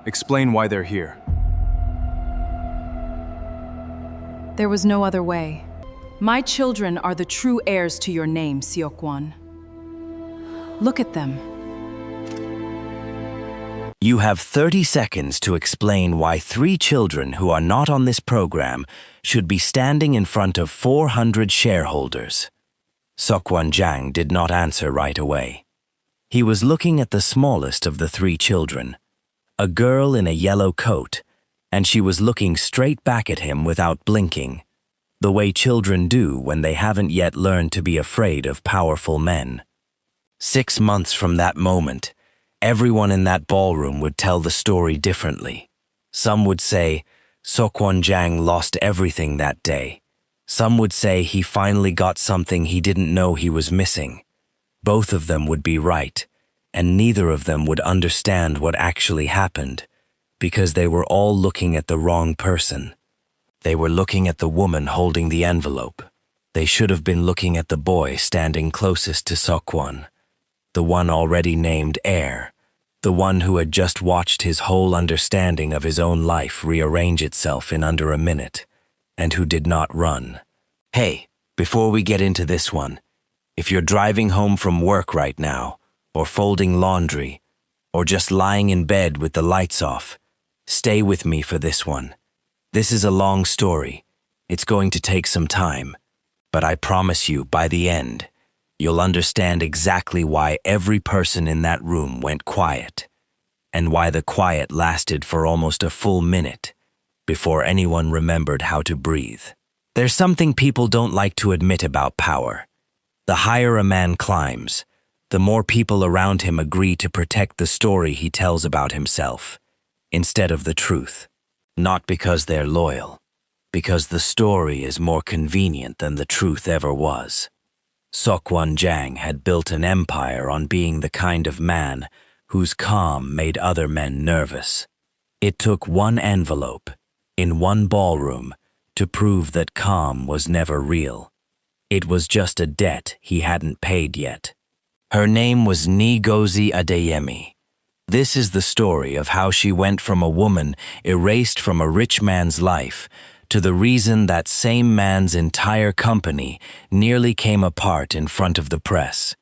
Explain why they're here. There was no other way. My children are the true heirs to your name, Seok-won. Look at them. You have 30 seconds to explain why 3 children who are not on this program should be standing in front of 400 shareholders. Seok-won Jang did not answer right away. He was looking at the smallest of the 3 children, a girl in a yellow coat, and she was looking straight back at him without blinking, the way children do when they haven't yet learned to be afraid of powerful men. 6 months from that moment, everyone in that ballroom would tell the story differently. Some would say, Seok-won Jang lost everything that day. Some would say he finally got something he didn't know he was missing. Both of them would be right, and neither of them would understand what actually happened, because they were all looking at the wrong person. They were looking at the woman holding the envelope. They should have been looking at the boy standing closest to Seok-won, the one already named Heir, the one who had just watched his whole understanding of his own life rearrange itself in under a minute, and who did not run. Hey, before we get into this one, if you're driving home from work right now, or folding laundry, or just lying in bed with the lights off, stay with me for this one. This is a long story. It's going to take some time, but I promise you, by the end, you'll understand exactly why every person in that room went quiet, and why the quiet lasted for almost a full minute before anyone remembered how to breathe. There's something people don't like to admit about power. The higher a man climbs, the more people around him agree to protect the story he tells about himself, instead of the truth. Not because they're loyal, because the story is more convenient than the truth ever was. Seok-won Jang had built an empire on being the kind of man whose calm made other men nervous. It took one envelope, in one ballroom, to prove that calm was never real. It was just a debt he hadn't paid yet. Her name was Ngozi Adeyemi. This is the story of how she went from a woman erased from a rich man's life to the reason that same man's entire company nearly came apart in front of the press,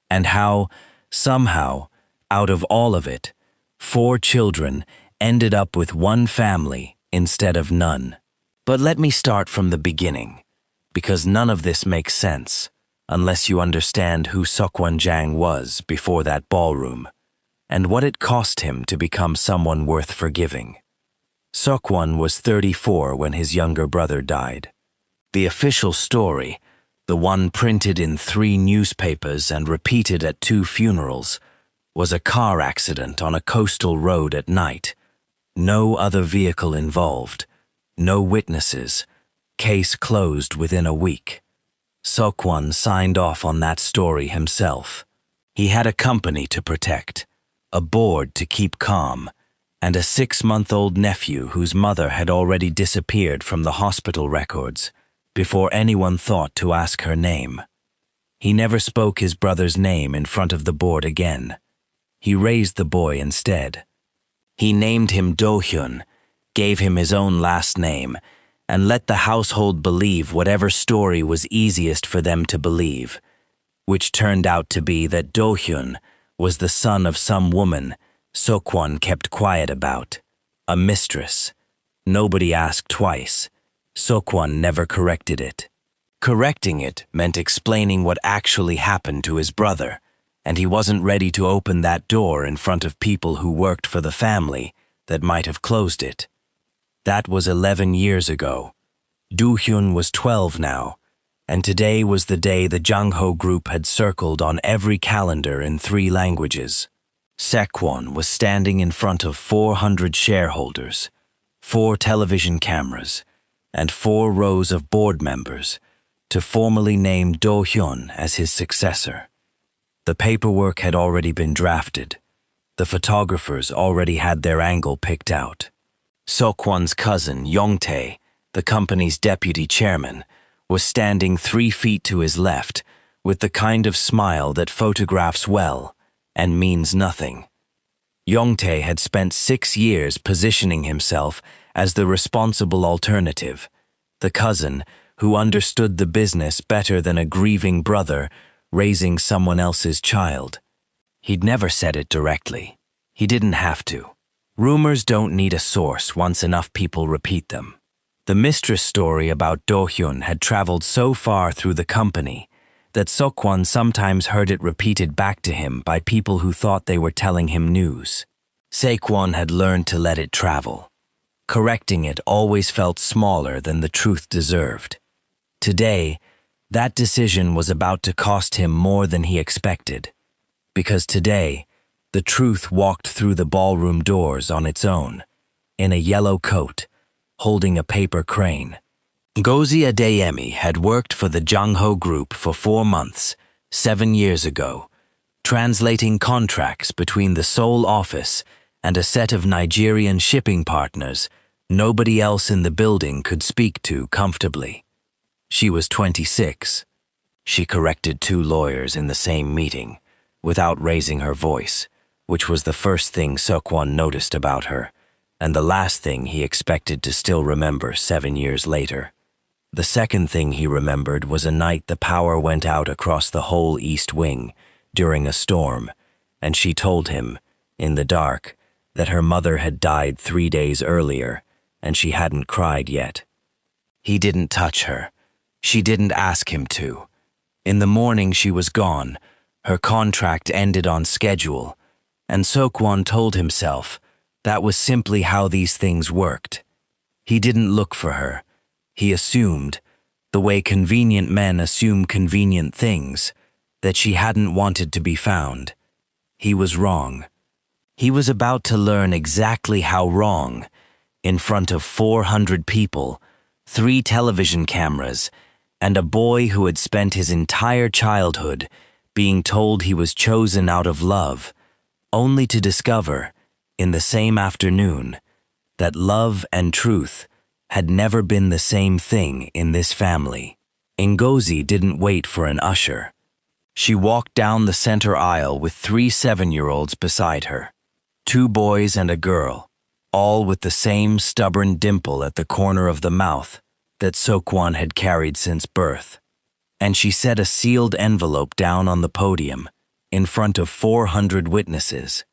and how, somehow, out of all of it, 4 children ended up with one family instead of none. But let me start from the beginning, because none of this makes sense unless you understand who Seok-won Jang was before that ballroom, and what it cost him to become someone worth forgiving. Seok-won was 34 when his younger brother died. The official story, the one printed in 3 newspapers and repeated at 2 funerals, was a car accident on a coastal road at night. No other vehicle involved, no witnesses, case closed within a week. Seok-won signed off on that story himself. He had a company to protect, a board to keep calm, and a 6-month-old nephew whose mother had already disappeared from the hospital records before anyone thought to ask her name. He never spoke his brother's name in front of the board again. He raised the boy instead. He named him Do-hyun, gave him his own last name, and let the household believe whatever story was easiest for them to believe, which turned out to be that Do-hyun was the son of some woman Seok-won kept quiet about, a mistress. Nobody asked twice. Seok-won never corrected it. Correcting it meant explaining what actually happened to his brother, and he wasn't ready to open that door in front of people who worked for the family that might have closed it. That was 11 years ago. Do-hyun was 12 now, and today was the day the Jang-ho group had circled on every calendar in 3 languages. Seok-won was standing in front of 400 shareholders, 4 television cameras, and 4 rows of board members to formally name Do-hyun as his successor. The paperwork had already been drafted. The photographers already had their angle picked out. Seok-won's cousin, Yong-tae, the company's deputy chairman, was standing 3 feet to his left with the kind of smile that photographs well and means nothing. Yongtae had spent 6 years positioning himself as the responsible alternative, the cousin who understood the business better than a grieving brother raising someone else's child. He'd never said it directly. He didn't have to. Rumors don't need a source once enough people repeat them. The Mistress story about Do-hyun had traveled so far through the company that Seok-won sometimes heard it repeated back to him by people who thought they were telling him news. Seok-won had learned to let it travel. Correcting it always felt smaller than the truth deserved. Today, that decision was about to cost him more than he expected, because today, the truth walked through the ballroom doors on its own, in a yellow coat, holding a paper crane. Ngozi Adeyemi had worked for the Jangho Group for 4 months, 7 years ago, translating contracts between the Seoul office and a set of Nigerian shipping partners nobody else in the building could speak to comfortably. She was 26. She corrected 2 lawyers in the same meeting, without raising her voice, which was the first thing Seok-won noticed about her, and the last thing he expected to still remember 7 years later. The second thing he remembered was a night the power went out across the whole East Wing during a storm, and she told him, in the dark, that her mother had died 3 days earlier, and she hadn't cried yet. He didn't touch her. She didn't ask him to. In the morning she was gone. Her contract ended on schedule, and Seok-won told himself that was simply how these things worked. He didn't look for her. He assumed, the way convenient men assume convenient things, that she hadn't wanted to be found. He was wrong. He was about to learn exactly how wrong, in front of 400 people, 3 television cameras, and a boy who had spent his entire childhood being told he was chosen out of love, only to discover, in the same afternoon, that love and truth had never been the same thing in this family. Ngozi didn't wait for an usher. She walked down the center aisle with 3 7-year-olds beside her, 2 boys and a girl, all with the same stubborn dimple at the corner of the mouth that Seok-won had carried since birth. And she set a sealed envelope down on the podium in front of 400 witnesses,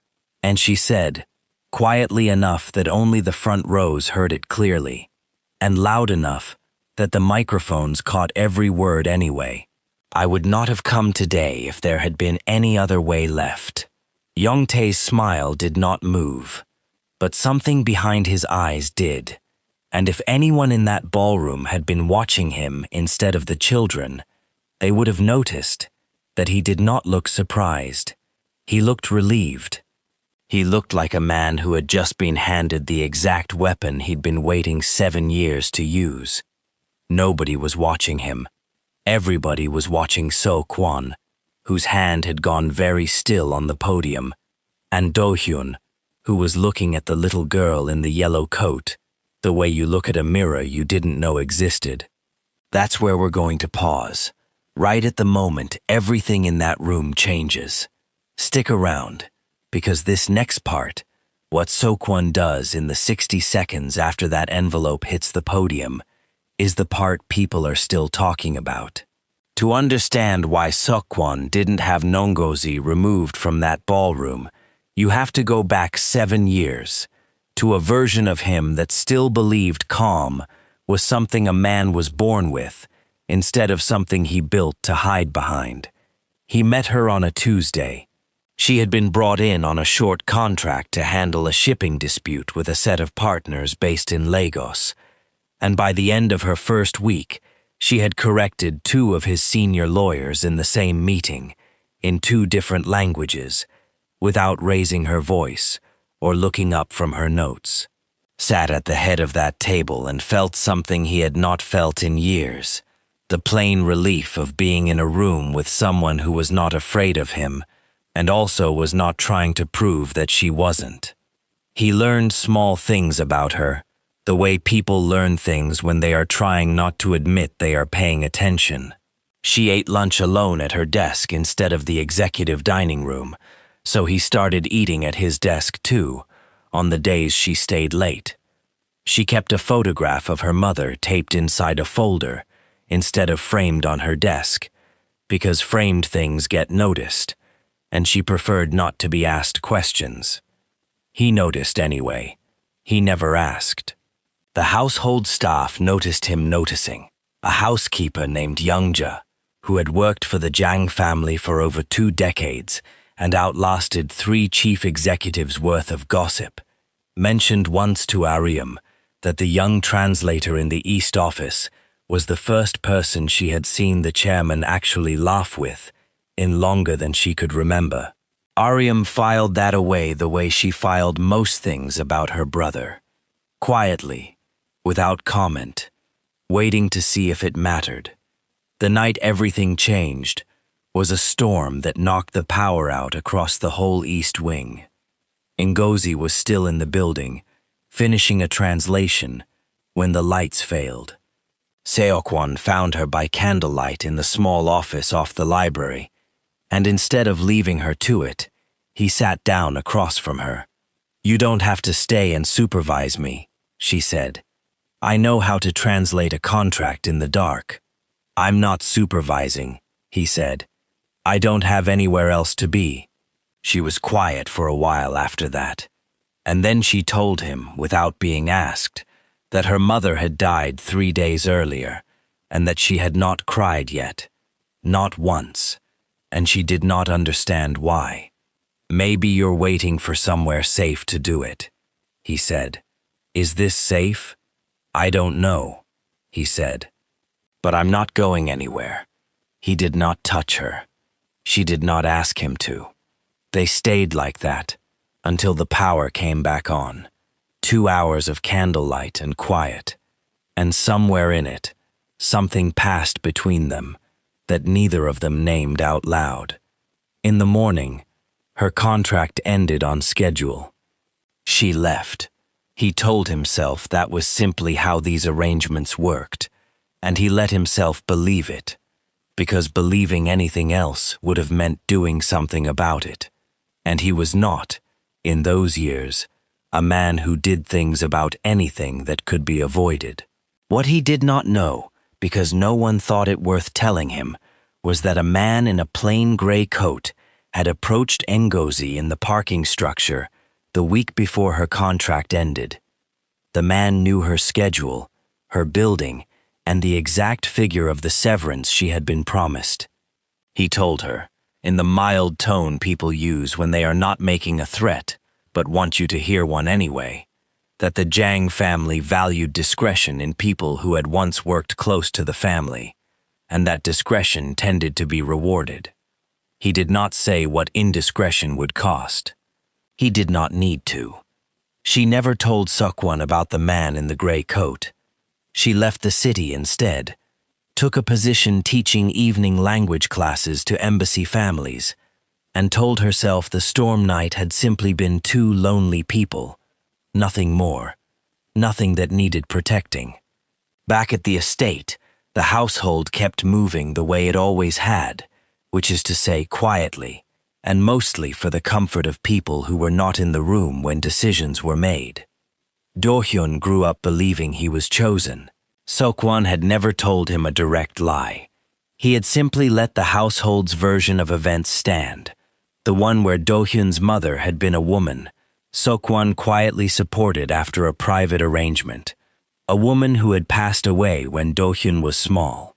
and she said, quietly enough that only the front rows heard it clearly, and loud enough that the microphones caught every word anyway, "I would not have come today if there had been any other way left." Yongtae's smile did not move, but something behind his eyes did, and if anyone in that ballroom had been watching him instead of the children, they would have noticed that he did not look surprised. He looked relieved. He looked like a man who had just been handed the exact weapon he'd been waiting 7 years to use. Nobody was watching him. Everybody was watching Seok-won, whose hand had gone very still on the podium, and Do-hyun, who was looking at the little girl in the yellow coat, the way you look at a mirror you didn't know existed. That's where we're going to pause. Right at the moment everything in that room changes. Stick around, because this next part, what Seok-won does in the 60 seconds after that envelope hits the podium, is the part people are still talking about. To understand why Seok-won didn't have Ngozi removed from that ballroom, you have to go back 7 years, to a version of him that still believed calm was something a man was born with, instead of something he built to hide behind. He met her on a Tuesday. She had been brought in on a short contract to handle a shipping dispute with a set of partners based in Lagos, and by the end of her first week, she had corrected 2 of his senior lawyers in the same meeting, in 2 different languages, without raising her voice or looking up from her notes. Sat at the head of that table and felt something he had not felt in years, the plain relief of being in a room with someone who was not afraid of him, and also was not trying to prove that she wasn't. He learned small things about her, the way people learn things when they are trying not to admit they are paying attention. She ate lunch alone at her desk instead of the executive dining room, So he started eating at his desk too, on the days she stayed late. She kept a photograph of her mother taped inside a folder instead of framed on her desk, because framed things get noticed, and she preferred not to be asked questions. He noticed anyway. He never asked. The household staff noticed him noticing. A housekeeper named Youngja, who had worked for the Jang family for over 2 decades and outlasted 3 chief executives' worth of gossip, mentioned once to Ariam that the young translator in the East Office was the first person she had seen the chairman actually laugh with in longer than she could remember. Ariam filed that away the way she filed most things about her brother, quietly, without comment, waiting to see if it mattered. The night everything changed was a storm that knocked the power out across the whole East Wing. Ngozi was still in the building, finishing a translation, when the lights failed. Seokwon found her by candlelight in the small office off the library, and instead of leaving her to it, he sat down across from her. "You don't have to stay and supervise me," she said. "I know how to translate a contract in the dark." "I'm not supervising," he said. "I don't have anywhere else to be." She was quiet for a while after that, and then she told him, without being asked, that her mother had died 3 days earlier, and that she had not cried yet, not once, and she did not understand why. "Maybe you're waiting for somewhere safe to do it," he said. "Is this safe?" "I don't know," he said. "But I'm not going anywhere." He did not touch her. She did not ask him to. They stayed like that until the power came back on. 2 hours of candlelight and quiet, and somewhere in it, something passed between them that neither of them named out loud. In the morning, her contract ended on schedule. She left. He told himself that was simply how these arrangements worked, and he let himself believe it, because believing anything else would have meant doing something about it. And he was not, in those years, a man who did things about anything that could be avoided. What he did not know, because no one thought it worth telling him, was that a man in a plain gray coat had approached Ngozi in the parking structure the week before her contract ended. The man knew her schedule, her building, and the exact figure of the severance she had been promised. He told her, in the mild tone people use when they are not making a threat, but want you to hear one anyway, that the Jang family valued discretion in people who had once worked close to the family, and that discretion tended to be rewarded. He did not say what indiscretion would cost. He did not need to. She never told Seokwon about the man in the gray coat. She left the city instead, took a position teaching evening language classes to embassy families, and told herself the storm night had simply been 2 lonely people, nothing more, nothing that needed protecting. Back at the estate, the household kept moving the way it always had, which is to say quietly, and mostly for the comfort of people who were not in the room when decisions were made. Do-hyun grew up believing he was chosen. Seokwon had never told him a direct lie. He had simply let the household's version of events stand, the one where Do-hyun's mother had been a woman, Seokwon quietly supported after a private arrangement, a woman who had passed away when Do-hyun was small.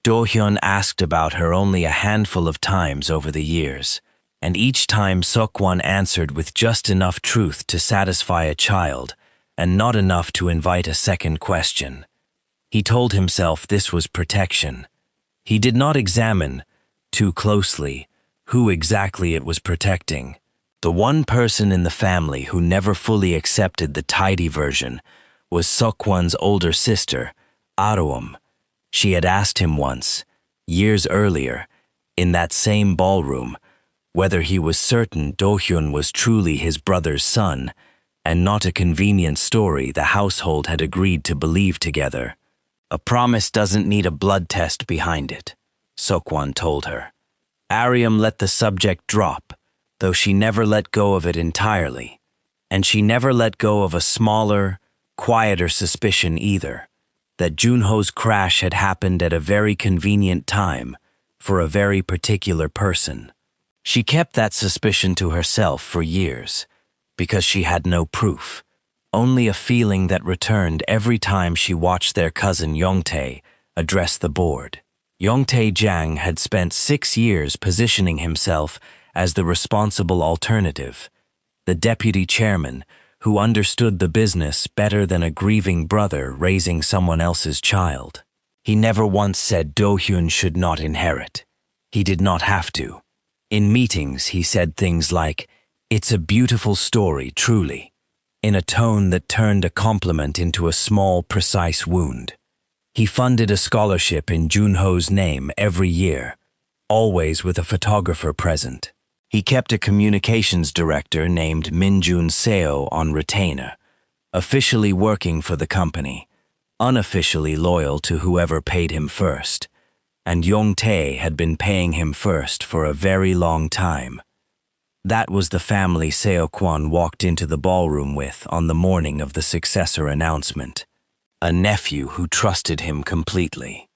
Do-hyun asked about her only a handful of times over the years, and each time Seokwon answered with just enough truth to satisfy a child and not enough to invite a second question. He told himself this was protection. He did not examine, too closely, who exactly it was protecting. The one person in the family who never fully accepted the tidy version was Seokwon's older sister, Aroum. She had asked him once, years earlier, in that same ballroom, whether he was certain Do-hyun was truly his brother's son, and not a convenient story the household had agreed to believe together. "A promise doesn't need a blood test behind it," Seokwon told her. Ariam let the subject drop, though she never let go of it entirely. And she never let go of a smaller, quieter suspicion either, that Junho's crash had happened at a very convenient time for a very particular person. She kept that suspicion to herself for years, because she had no proof, only a feeling that returned every time she watched their cousin Yongtae address the board. Yongtae Jang had spent 6 years positioning himself as the responsible alternative, the deputy chairman who understood the business better than a grieving brother raising someone else's child. He never once said Do-hyun should not inherit. He did not have to. In meetings, he said things like, "It's a beautiful story, truly," in a tone that turned a compliment into a small, precise wound. He funded a scholarship in Junho's name every year, always with a photographer present. He kept a communications director named Minjun Seo on retainer, officially working for the company, unofficially loyal to whoever paid him first. And Yongtae had been paying him first for a very long time. That was the family Seokwon walked into the ballroom with on the morning of the successor announcement. A nephew who trusted him completely.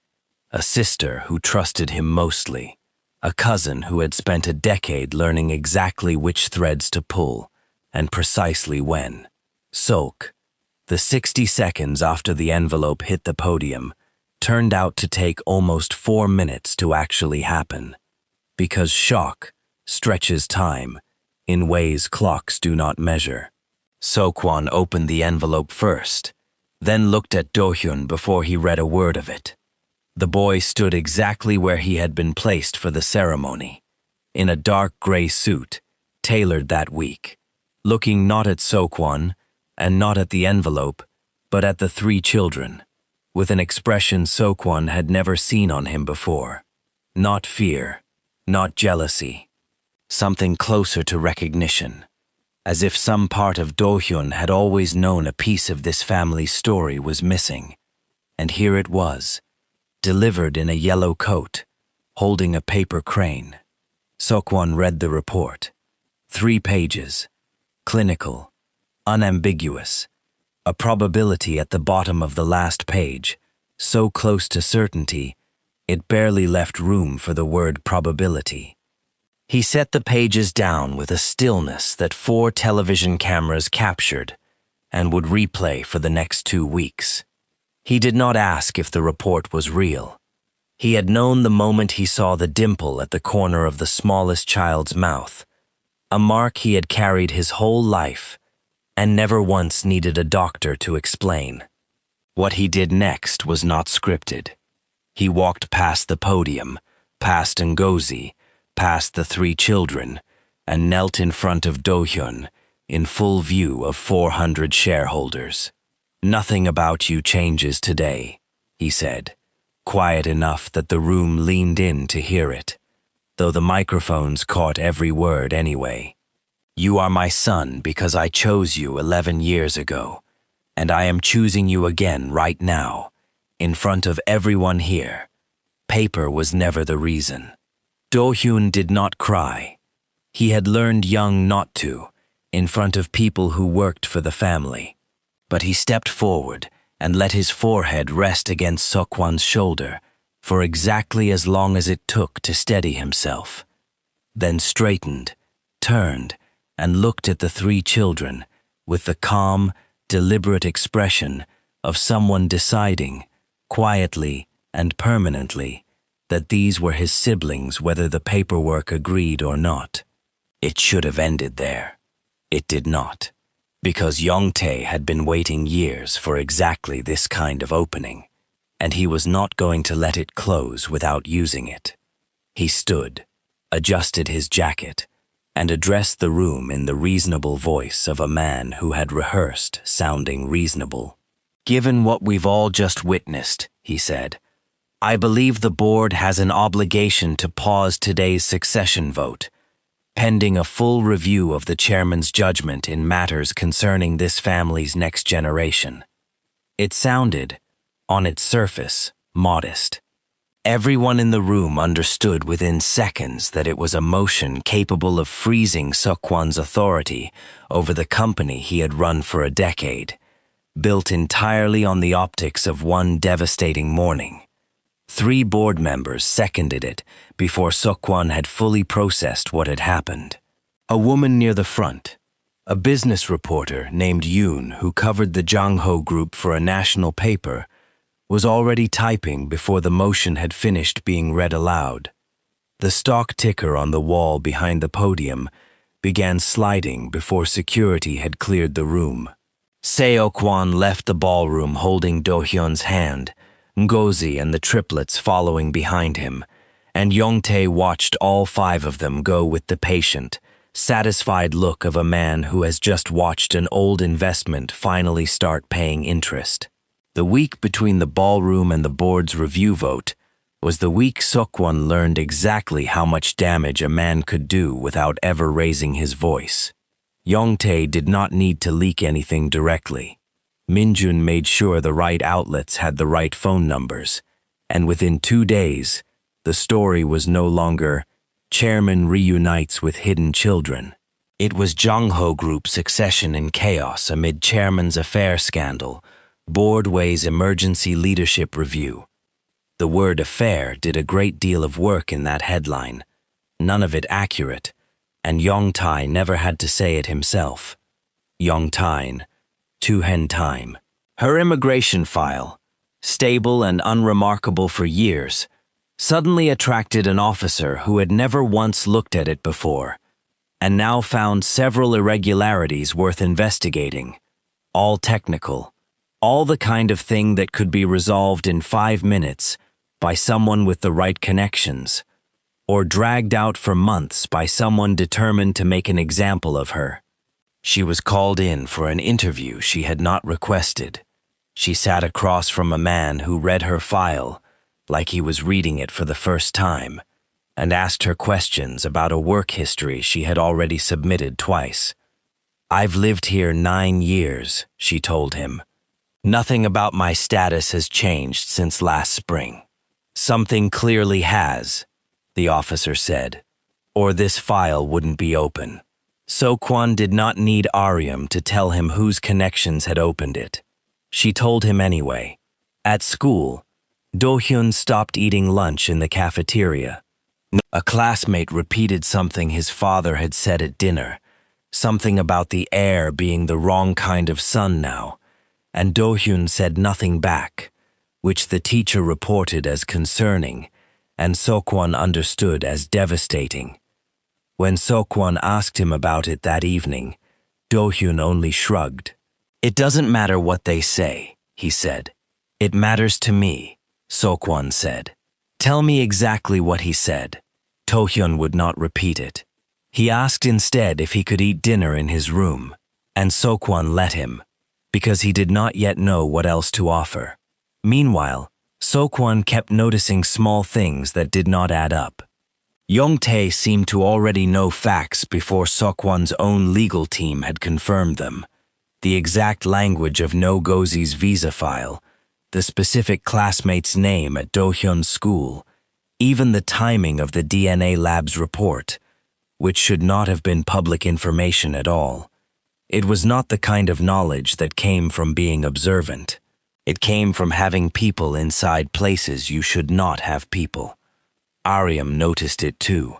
A sister who trusted him mostly. A cousin who had spent a decade learning exactly which threads to pull, and precisely when. Sok, the 60 seconds after the envelope hit the podium, turned out to take almost 4 minutes to actually happen, because shock stretches time in ways clocks do not measure. Seokwon opened the envelope first, then looked at Do-hyun before he read a word of it. The boy stood exactly where he had been placed for the ceremony, in a dark gray suit, tailored that week, looking not at Seokwon and not at the envelope, but at the 3 children, with an expression Seokwon had never seen on him before. Not fear, not jealousy, something closer to recognition, as if some part of Do-hyun had always known a piece of this family's story was missing. And here it was, delivered in a yellow coat, holding a paper crane. Seokwon read the report. 3 pages, clinical, unambiguous, a probability at the bottom of the last page, so close to certainty, it barely left room for the word probability. He set the pages down with a stillness that 4 television cameras captured and would replay for the next 2 weeks. He did not ask if the report was real. He had known the moment he saw the dimple at the corner of the smallest child's mouth, a mark he had carried his whole life and never once needed a doctor to explain. What he did next was not scripted. He walked past the podium, past Ngozi, past the 3 children, and knelt in front of Do-hyun, in full view of 400 shareholders. "Nothing about you changes today," he said, quiet enough that the room leaned in to hear it, though the microphones caught every word anyway. "You are my son because I chose you 11 years ago, and I am choosing you again right now, in front of everyone here. Paper was never the reason." Do-hyun did not cry. He had learned young not to, in front of people who worked for the family. But he stepped forward and let his forehead rest against Seokwon's shoulder for exactly as long as it took to steady himself, then straightened, turned, and looked at the 3 children with the calm, deliberate expression of someone deciding, quietly and permanently, that these were his siblings whether the paperwork agreed or not. It should have ended there. It did not, because Yongtae had been waiting years for exactly this kind of opening, and he was not going to let it close without using it. He stood, adjusted his jacket, and addressed the room in the reasonable voice of a man who had rehearsed sounding reasonable. "Given what we've all just witnessed," he said, "I believe the board has an obligation to pause today's succession vote, pending a full review of the chairman's judgment in matters concerning this family's next generation." It sounded, on its surface, modest. Everyone in the room understood within seconds that it was a motion capable of freezing Seokwan's authority over the company he had run for a decade, built entirely on the optics of one devastating morning. 3 board members seconded it before Seokwan had fully processed what had happened. A woman near the front, a business reporter named Yoon who covered the Jangho group for a national paper, was already typing before the motion had finished being read aloud. The stock ticker on the wall behind the podium began sliding before security had cleared the room. Seokwan left the ballroom holding Do-hyun's hand, Ngozi and the triplets following behind him, and Yongtae watched all 5 of them go with the patient, satisfied look of a man who has just watched an old investment finally start paying interest. The week between the ballroom and the board's review vote was the week Seokwan learned exactly how much damage a man could do without ever raising his voice. Yongtae did not need to leak anything directly. Minjun made sure the right outlets had the right phone numbers, and within 2 days, the story was no longer "Chairman reunites with hidden children." It was Jangho Group succession in chaos amid chairman's affair scandal, board weighs emergency leadership review. The word affair did a great deal of work in that headline, none of it accurate, and Yongtae never had to say it himself. Yongtae, Tuhen time. Her immigration file, stable and unremarkable for years, suddenly attracted an officer who had never once looked at it before, and now found several irregularities worth investigating, all technical, all the kind of thing that could be resolved in 5 minutes by someone with the right connections, or dragged out for months by someone determined to make an example of her. She was called in for an interview she had not requested. She sat across from a man who read her file like he was reading it for the first time, and asked her questions about a work history she had already submitted twice. "I've lived here 9 years," she told him. "Nothing about my status has changed since last spring." "Something clearly has," the officer said, "or this file wouldn't be open." Seokwan did not need Aryam to tell him whose connections had opened it. She told him anyway. At school, Do-hyun stopped eating lunch in the cafeteria. A classmate repeated something his father had said at dinner, something about the heir being the wrong kind of son now, and Do-hyun said nothing back, which the teacher reported as concerning, and Seokwan understood as devastating. When Seokwan asked him about it that evening, Do-hyun only shrugged. "It doesn't matter what they say," he said. "It matters to me," Seokwan said. "Tell me exactly what he said." Do-hyun would not repeat it. He asked instead if he could eat dinner in his room, and Seokwan let him, because he did not yet know what else to offer. Meanwhile, Seokwan kept noticing small things that did not add up. Yongtae seemed to already know facts before Seokwan's own legal team had confirmed them. The exact language of No-Gozi's visa file, the specific classmate's name at Do-hyun's school, even the timing of the DNA lab's report, which should not have been public information at all. It was not the kind of knowledge that came from being observant. It came from having people inside places you should not have people. Aryam noticed it too,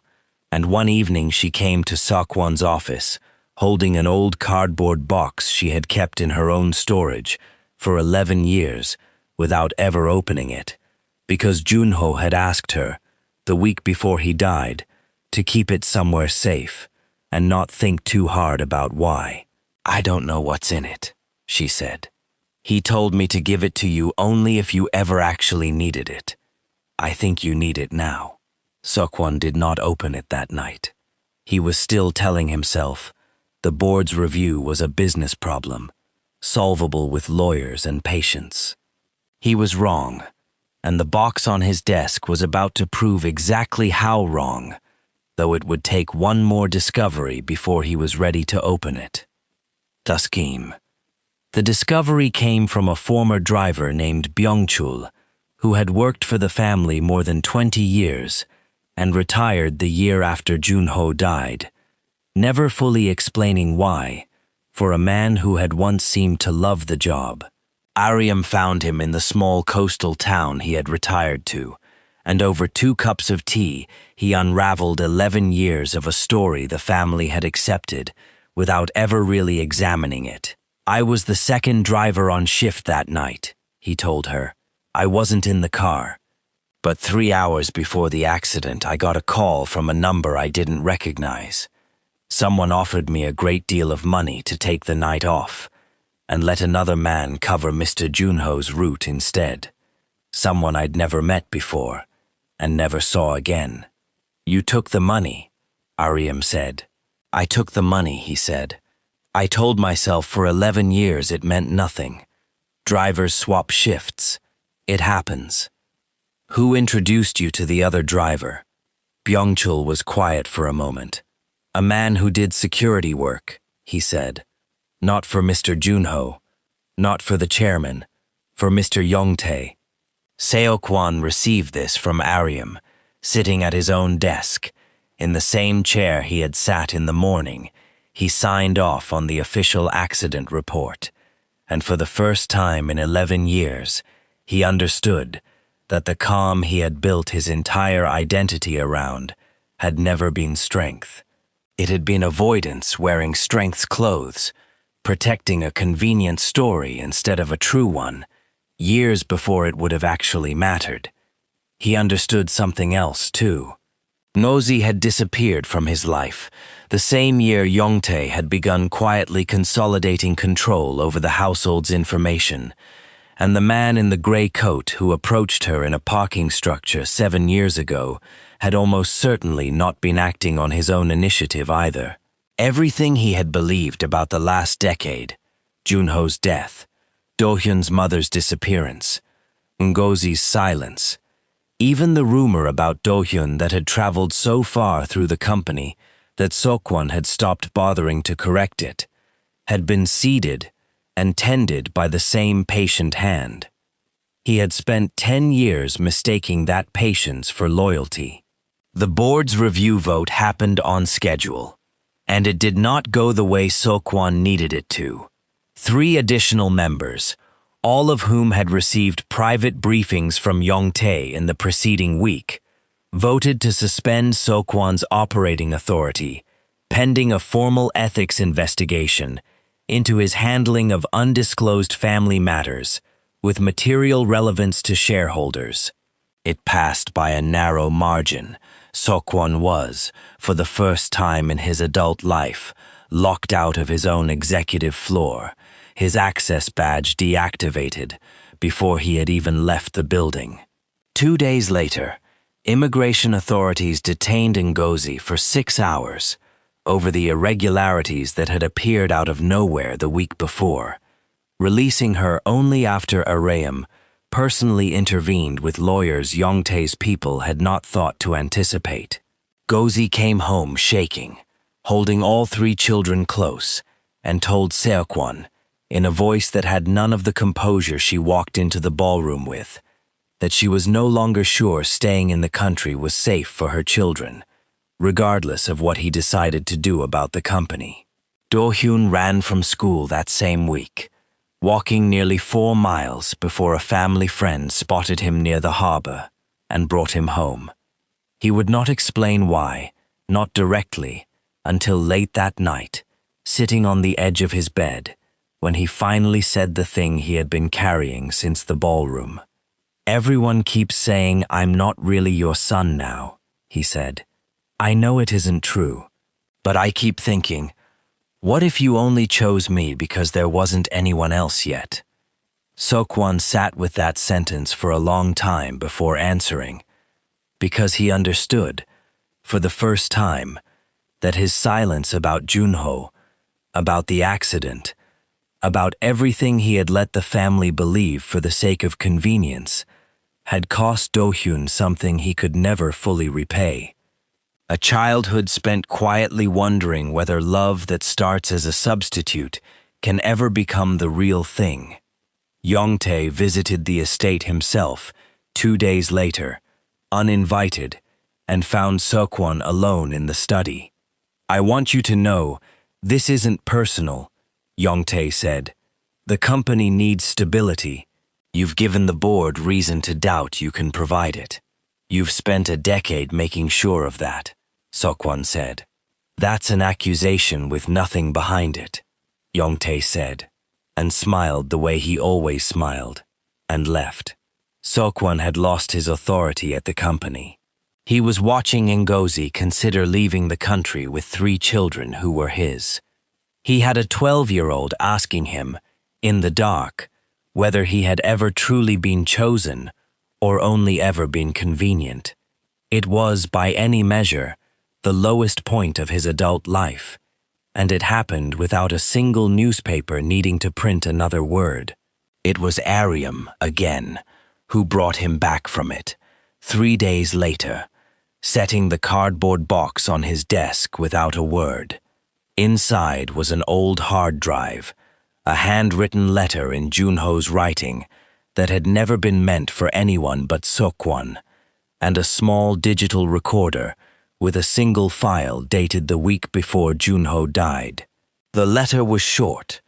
and one evening she came to Seokwan's office, holding an old cardboard box she had kept in her own storage for 11 years without ever opening it, because Junho had asked her, the week before he died, to keep it somewhere safe and not think too hard about why. "I don't know what's in it," she said. "He told me to give it to you only if you ever actually needed it. I think you need it now." Seokwan did not open it that night. He was still telling himself the board's review was a business problem, solvable with lawyers and patience. He was wrong, and the box on his desk was about to prove exactly how wrong, though it would take one more discovery before he was ready to open it. Taskim. The discovery came from a former driver named Byung-chul, who had worked for the family more than 20 years and retired the year after Junho died, never fully explaining why, for a man who had once seemed to love the job. Aryam found him in the small coastal town he had retired to, and over 2 cups of tea, he unraveled 11 years of a story the family had accepted without ever really examining it. "I was the second driver on shift that night," he told her. "I wasn't in the car. But 3 hours before the accident, I got a call from a number I didn't recognize. Someone offered me a great deal of money to take the night off and let another man cover Mr. Junho's route instead. Someone I'd never met before and never saw again." "You took the money," Aryam said. "I took the money," he said. "I told myself for 11 years it meant nothing. Drivers swap shifts. It happens." "Who introduced you to the other driver?" Byungchul was quiet for a moment. "A man who did security work," he said. "Not for Mr. Junho, not for the chairman, for Mr. Yongtae." Seokwan received this from Aryam, sitting at his own desk. In the same chair he had sat in the morning, he signed off on the official accident report, and for the first time in 11 years, he understood that the calm he had built his entire identity around had never been strength. It had been avoidance wearing strength's clothes, protecting a convenient story instead of a true one, years before it would have actually mattered. He understood something else, too. Ngozi had disappeared from his life. The same year Yongtae had begun quietly consolidating control over the household's information, and the man in the gray coat who approached her in a parking structure 7 years ago had almost certainly not been acting on his own initiative either. Everything he had believed about the last decade, Junho's death, Do-hyun's mother's disappearance, Ngozi's silence, even the rumor about Do-hyun that had traveled so far through the company that Seokwan had stopped bothering to correct it, had been seeded and tended by the same patient hand. He had spent 10 years mistaking that patience for loyalty. The board's review vote happened on schedule, and it did not go the way Seokwan needed it to. 3 additional members, all of whom had received private briefings from Yongtae in the preceding week, voted to suspend Seokwan's operating authority, pending a formal ethics investigation into his handling of undisclosed family matters with material relevance to shareholders. It passed by a narrow margin. Seokwan was, for the first time in his adult life, locked out of his own executive floor, his access badge deactivated before he had even left the building. 2 days later, immigration authorities detained Ngozi for 6 hours over the irregularities that had appeared out of nowhere the week before, releasing her only after Aryam personally intervened with lawyers Yongtae's people had not thought to anticipate. Ngozi came home shaking, holding all 3 children close, and told Seokwan, in a voice that had none of the composure she walked into the ballroom with, that she was no longer sure staying in the country was safe for her children, regardless of what he decided to do about the company. Do-hyun ran from school that same week, walking nearly 4 miles before a family friend spotted him near the harbor and brought him home. He would not explain why, not directly, until late that night, sitting on the edge of his bed, when he finally said the thing he had been carrying since the ballroom. "Everyone keeps saying I'm not really your son now," he said. "I know it isn't true, but I keep thinking, what if you only chose me because there wasn't anyone else yet?" Seokwan sat with that sentence for a long time before answering, because he understood, for the first time, that his silence about Junho, about the accident, about everything he had let the family believe for the sake of convenience, had cost Do-hyun something he could never fully repay. A childhood spent quietly wondering whether love that starts as a substitute can ever become the real thing. Yongtae visited the estate himself, 2 days later, uninvited, and found Seokwon alone in the study. "I want you to know, this isn't personal," Yongtae said. "The company needs stability. You've given the board reason to doubt you can provide it. You've spent a decade making sure of that," Seokwon said. "That's an accusation with nothing behind it," Yongtae said, and smiled the way he always smiled, and left. Seokwon had lost his authority at the company. He was watching Ngozi consider leaving the country with 3 children who were his. He had a 12-year-old asking him, in the dark, whether he had ever truly been chosen or only ever been convenient. It was, by any measure, the lowest point of his adult life, and it happened without a single newspaper needing to print another word. It was Ariam, again, who brought him back from it, 3 days later, setting the cardboard box on his desk without a word. Inside was an old hard drive, a handwritten letter in Junho's writing that had never been meant for anyone but Seokwon, and a small digital recorder with a single file dated the week before Junho died. The letter was short.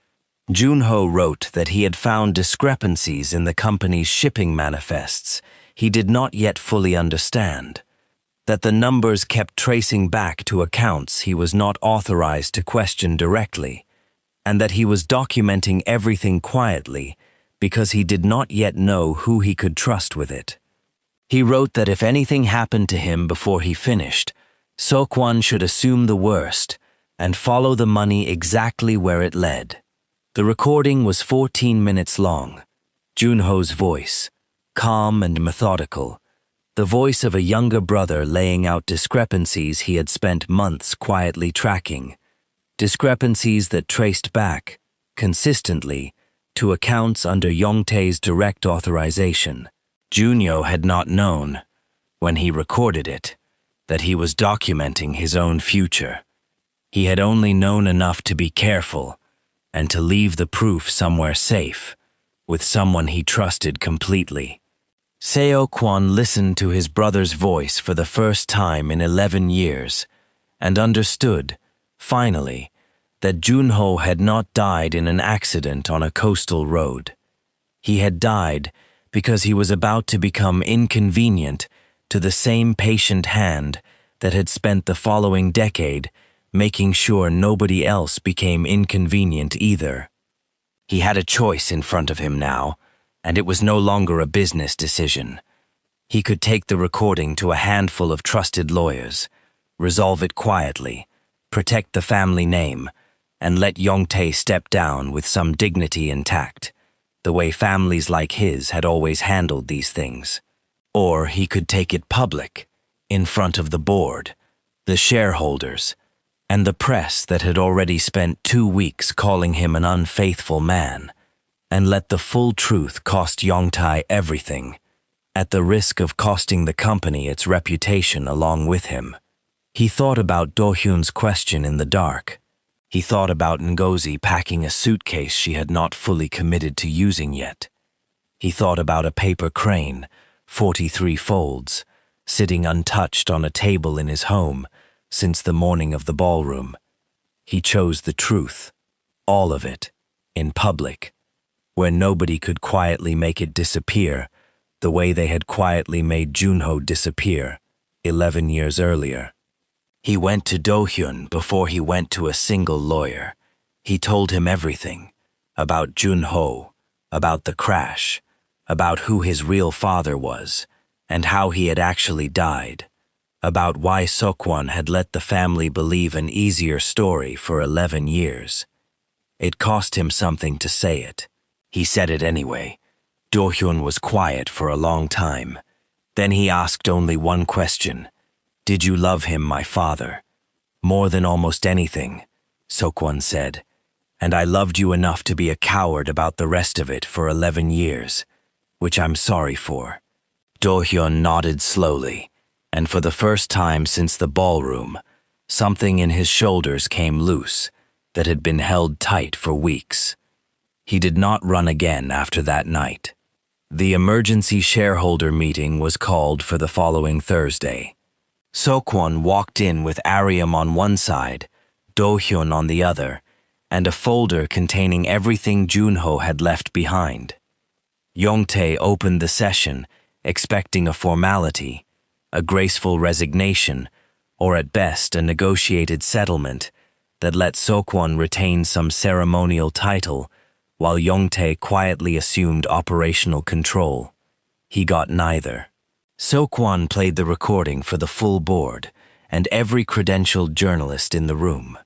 Junho wrote that he had found discrepancies in the company's shipping manifests he did not yet fully understand, that the numbers kept tracing back to accounts he was not authorized to question directly, and that he was documenting everything quietly because he did not yet know who he could trust with it. He wrote that if anything happened to him before he finished, Seokwon should assume the worst and follow the money exactly where it led. The recording was 14 minutes long. Junho's voice, calm and methodical, the voice of a younger brother laying out discrepancies he had spent months quietly tracking, discrepancies that traced back, consistently, to accounts under Yongtae's direct authorization. Junho had not known, when he recorded it, that he was documenting his own future. He had only known enough to be careful and to leave the proof somewhere safe, with someone he trusted completely. Seokwon listened to his brother's voice for the first time in 11 years and understood, finally, that Junho had not died in an accident on a coastal road. He had died because he was about to become inconvenient to the same patient hand that had spent the following decade making sure nobody else became inconvenient either. He had a choice in front of him now, and it was no longer a business decision. He could take the recording to a handful of trusted lawyers, resolve it quietly, protect the family name, and let Yongtae step down with some dignity and tact, the way families like his had always handled these things. Or he could take it public, in front of the board, the shareholders, and the press that had already spent 2 weeks calling him an unfaithful man, and let the full truth cost Yongtae everything, at the risk of costing the company its reputation along with him. He thought about Do-hyun's question in the dark. He thought about Ngozi packing a suitcase she had not fully committed to using yet. He thought about a paper crane, 43 folds, sitting untouched on a table in his home since the morning of the ballroom. He chose the truth, all of it, in public, where nobody could quietly make it disappear the way they had quietly made Junho disappear 11 years earlier. He went to Do-hyun before he went to a single lawyer. He told him everything, about Junho, about the crash, about who his real father was, and how he had actually died, about why Seokwon had let the family believe an easier story for 11 years. It cost him something to say it. He said it anyway. Do-hyun was quiet for a long time. Then he asked only one question. "Did you love him, my father?" "More than almost anything," Seokwon said. "And I loved you enough to be a coward about the rest of it for 11 years, which I'm sorry for." Do-hyun nodded slowly, and for the first time since the ballroom, something in his shoulders came loose that had been held tight for weeks. He did not run again after that night. The emergency shareholder meeting was called for the following Thursday. Seokwon walked in with Aryam on one side, Do-hyun on the other, and a folder containing everything Junho had left behind. Yongtae opened the session, expecting a formality, a graceful resignation, or at best a negotiated settlement that let Seokwon retain some ceremonial title while Yongtae quietly assumed operational control. He got neither. Seokwon played the recording for the full board and every credentialed journalist in the room.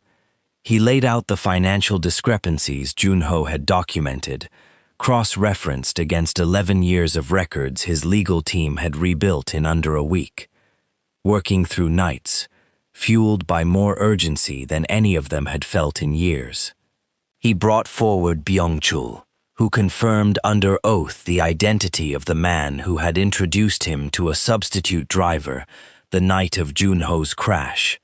He laid out the financial discrepancies Junho had documented, cross-referenced against 11 years of records his legal team had rebuilt in under a week, working through nights, fueled by more urgency than any of them had felt in years. He brought forward Byung-chul, who confirmed under oath the identity of the man who had introduced him to a substitute driver the night of Junho's crash,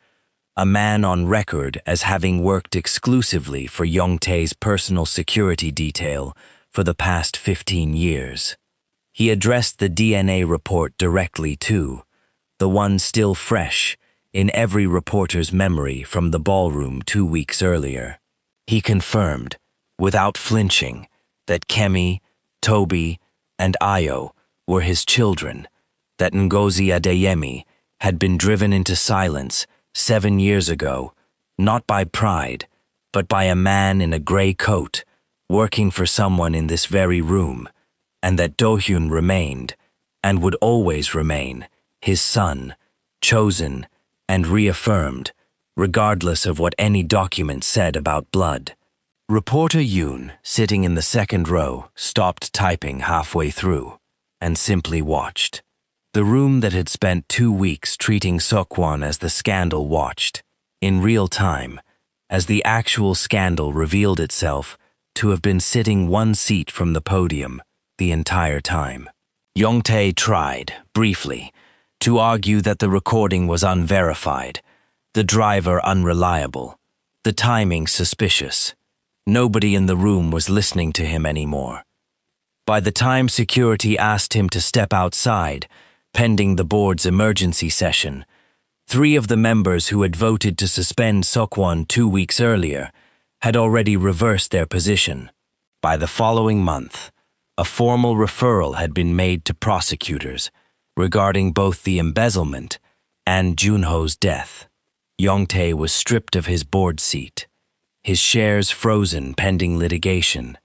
a man on record as having worked exclusively for Yongtae's personal security detail for the past 15 years. He addressed the DNA report directly to, the one still fresh in every reporter's memory from the ballroom 2 weeks earlier. He confirmed, without flinching, that Kemi, Toby, and Ayo were his children, that Ngozi Adeyemi had been driven into silence 7 years ago, not by pride, but by a man in a gray coat, working for someone in this very room, and that Do-hyun remained, and would always remain, his son, chosen and reaffirmed, regardless of what any document said about blood. Reporter Yoon, sitting in the second row, stopped typing halfway through and simply watched. The room that had spent 2 weeks treating Seokwon as the scandal watched, in real time, as the actual scandal revealed itself to have been sitting 1 seat from the podium the entire time. Yongtae tried, briefly, to argue that the recording was unverified, the driver unreliable, the timing suspicious. Nobody in the room was listening to him anymore. By the time security asked him to step outside, pending the board's emergency session, 3 of the members who had voted to suspend Seokwon 2 weeks earlier had already reversed their position. By the following month, a formal referral had been made to prosecutors regarding both the embezzlement and Junho's death. Yongtae was stripped of his board seat, his shares frozen pending litigation,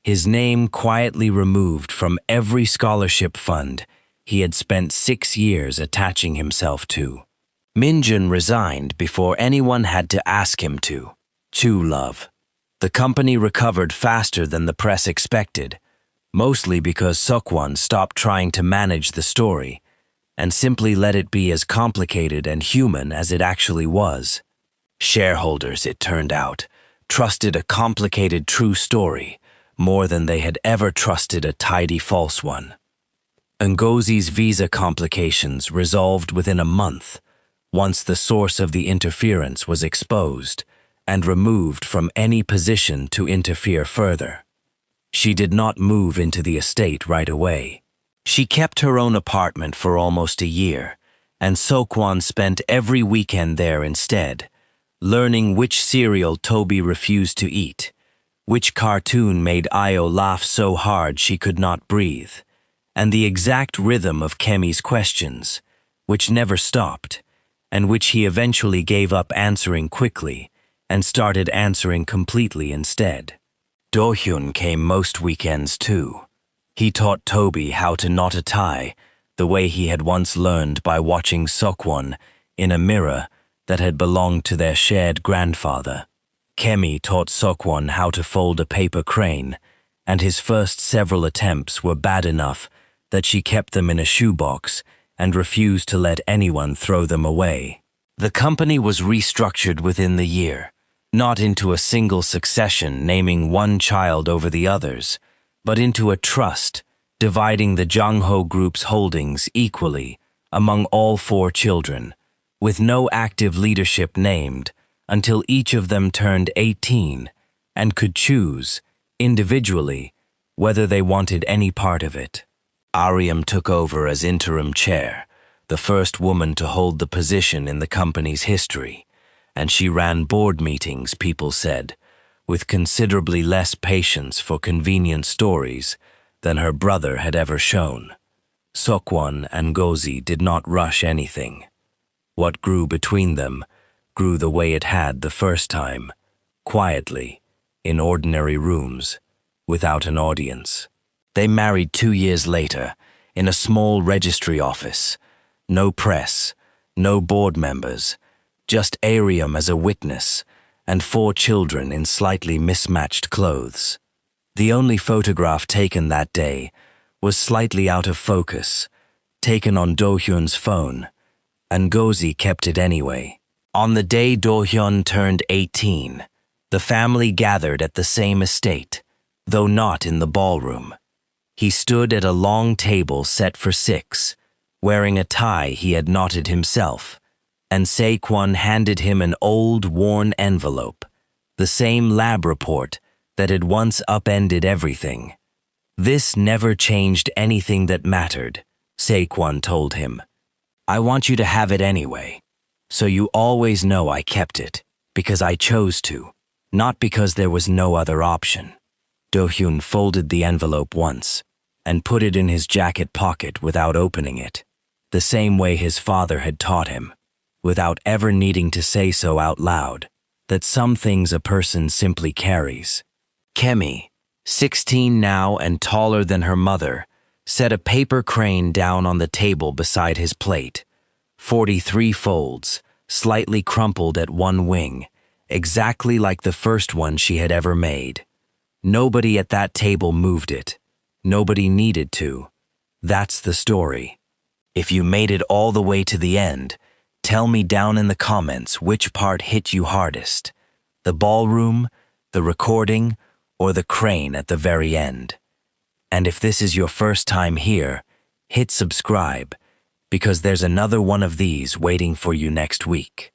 his name quietly removed from every scholarship fund he had spent 6 years attaching himself to. Minjun resigned before anyone had to ask him to. Chu love. The company recovered faster than the press expected, mostly because Seokwon stopped trying to manage the story and simply let it be as complicated and human as it actually was. Shareholders, it turned out, trusted a complicated true story more than they had ever trusted a tidy false one. Ngozi's visa complications resolved within a month, once the source of the interference was exposed and removed from any position to interfere further. She did not move into the estate right away. She kept her own apartment for almost a year, and Seokwon spent every weekend there instead, learning which cereal Toby refused to eat, which cartoon made Ayo laugh so hard she could not breathe, and the exact rhythm of Kemi's questions, which never stopped, and which he eventually gave up answering quickly and started answering completely instead. Do-hyun came most weekends too. He taught Toby how to knot a tie the way he had once learned by watching Seokwon in a mirror that had belonged to their shared grandfather. Kemi taught Seokwon how to fold a paper crane, and his first several attempts were bad enough that she kept them in a shoebox and refused to let anyone throw them away. The company was restructured within the year, not into a single succession naming one child over the others, but into a trust, dividing the Jangho Group's holdings equally among all 4 children, with no active leadership named until each of them turned 18 and could choose, individually, whether they wanted any part of it. Ariam took over as interim chair, the first woman to hold the position in the company's history, and she ran board meetings, people said, with considerably less patience for convenient stories than her brother had ever shown. Seokwon and Gozi did not rush anything. What grew between them grew the way it had the first time, quietly, in ordinary rooms, without an audience. They married 2 years later, in a small registry office. No press, no board members, just Ariam as a witness, and 4 children in slightly mismatched clothes. The only photograph taken that day was slightly out of focus, taken on Do-hyun's phone, and Gozi kept it anyway. On the day Do-hyun turned 18, the family gathered at the same estate, though not in the ballroom. He stood at a long table set for 6, wearing a tie he had knotted himself, and Seokwon handed him an old, worn envelope, the same lab report that had once upended everything. This never changed anything that mattered, Seokwon told him. I want you to have it anyway, so you always know I kept it, because I chose to, not because there was no other option. Do-hyun folded the envelope once and put it in his jacket pocket without opening it, the same way his father had taught him, without ever needing to say so out loud, that some things a person simply carries. Kemi, 16 now and taller than her mother, set a paper crane down on the table beside his plate. 43 folds, slightly crumpled at one wing, exactly like the first one she had ever made. Nobody at that table moved it. Nobody needed to. That's the story. If you made it all the way to the end, tell me down in the comments which part hit you hardest, the ballroom, the recording, or the crane at the very end. And if this is your first time here, hit subscribe, because there's another one of these waiting for you next week.